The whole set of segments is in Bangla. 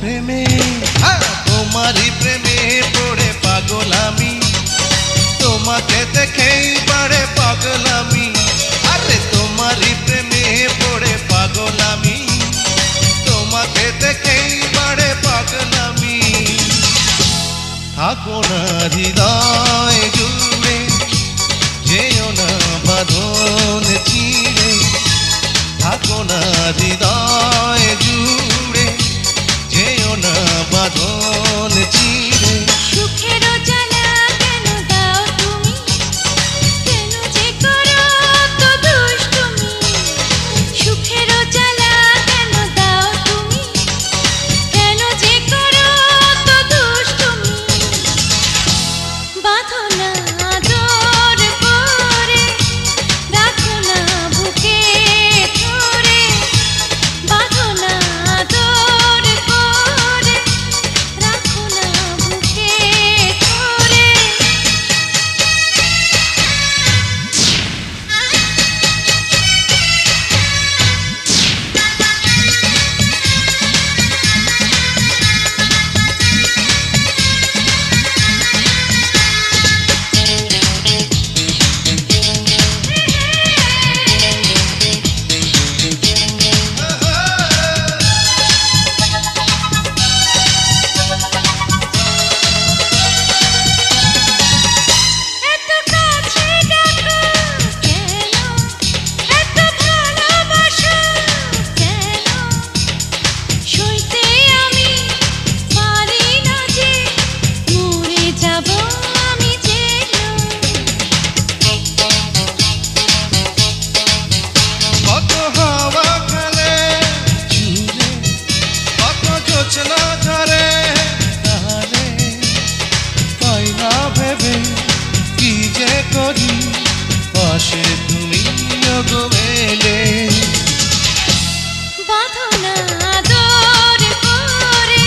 প্রেমে তোমারই প্রেমে পড়ে পাগল আমি, তোমাকে দেখেই বাড়ে পাগল আমি। আরে তোমারই প্রেমে পড়ে পাগল আমি, তোমাকে দেখেই বাড়ে পাগল আমি। থাকো না হৃদয় জুড়ে, যেও না বাঁধন ছিঁড়ে। থাকো না হৃদয় জুড়ে, যেও না বাঁধন ছিঁড়ে। সুখেরও জ্বালা কেন দাও তুমি, কেন যে করো তো দুষ্টুমি। সুখেরও জ্বালা কেন দাও তুমি, কেন যে করো তো দুষ্টুমি। বাঁধো না আদর করে, রাখো না বুকে ধরে। বাঁধো না আদর করে, রাখো না বুকে ধরে। এত কাছে ডাকো কেন, এত ভালোবাসো কেন। সইতে আমি পারি না যে, মরে যাব আমি যেন। কত হাওয়া খেলে চুলে, কত জোছনা ঝরে তারে। পাই না ভেবে কি যে করি, পাশে তুমি গো এলে। বাঁধো না আদর করে,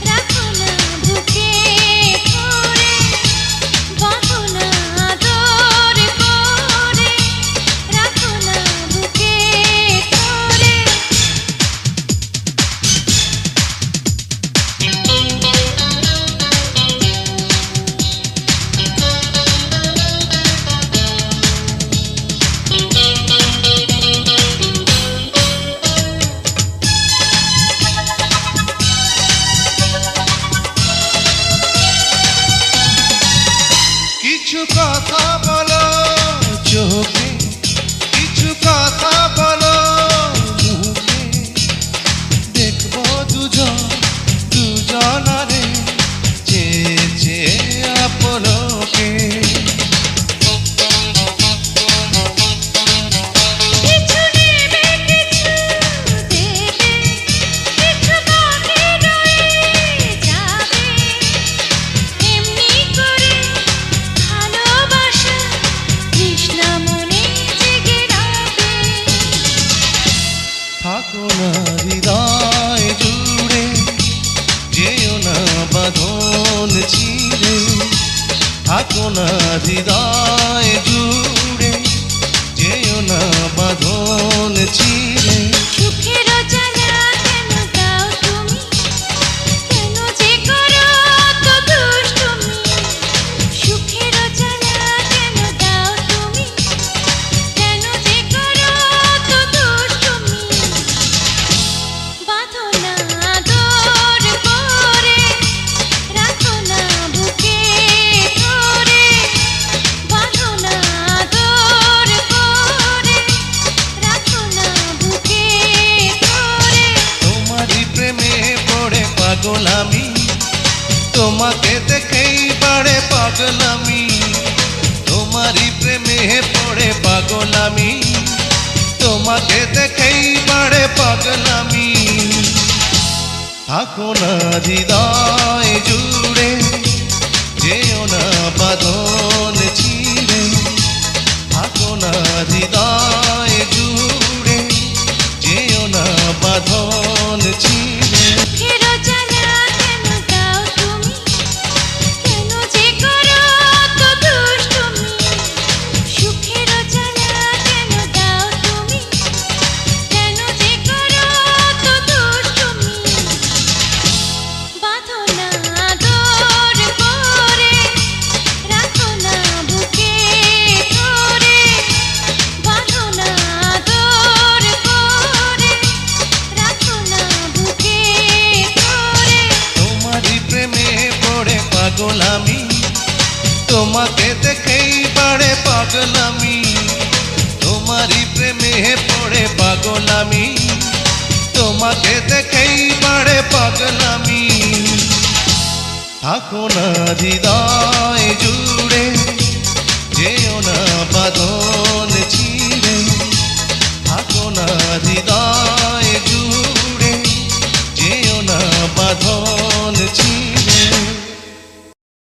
রাখো না বুকে ধরে। বাঁধো না আদর করে, রাখো না বুকে ধরে। কিছু কথা বলো চোখে, কিছু কথা বলো মুখে। দেখবো দুজন দুজনারে, চেয়ে চেয়ে আপনকে। কিছু নেবে কিছু দেবে, কিছু বাকি রয়ে যাবে। এমনি করে ভালোবাসা তৃষ্ণা মনে জেগে রবে। থাকো না হৃদয় জুড়ে, যেও না বাঁধন ছিঁড়ে। থাকো না হৃদয় জুড়ে, যেও না বাঁধন ছিঁড়ে। সুখেরও জ্বালা কেন দাও তুমি, কেন যে করো তো দুষ্টুমি। সুখেরও জ্বালা কেন দাও তুমি, কেন যে করো তো দুষ্টুমি। বাঁধো না আদর করে, রাখো না বুকে ধরে। বাঁধো না আদর করে, রাখো না বুকে ধরে। তোমারই প্রেমে পড়ে পাগল আমি, তোমাকে দেখেই বাড়ে পাগল আমি। তোমারই প্রেমে পড়ে পাগল আমি, তোমাকে দেখেই বাড়ে পাগল আমি। থাকো না হৃদয় জুড়ে, যেও না বাঁধন ছিঁড়ে। থাকো না হৃদয় জুড়ে, যেও না বাঁধন ছিঁড়ে। সুখেরও জ্বালা কেন দাও তুমি, কেন যে করো তো দুষ্টুমি। সুখেরও জ্বালা কেন দাও তুমি, কেন যে করো তো দুষ্টুমি। গোলামি, তোমাকে দেখেই বাড়ে পাগলামি। থাকো না হৃদয় জুড়ে, যেও না বাঁধন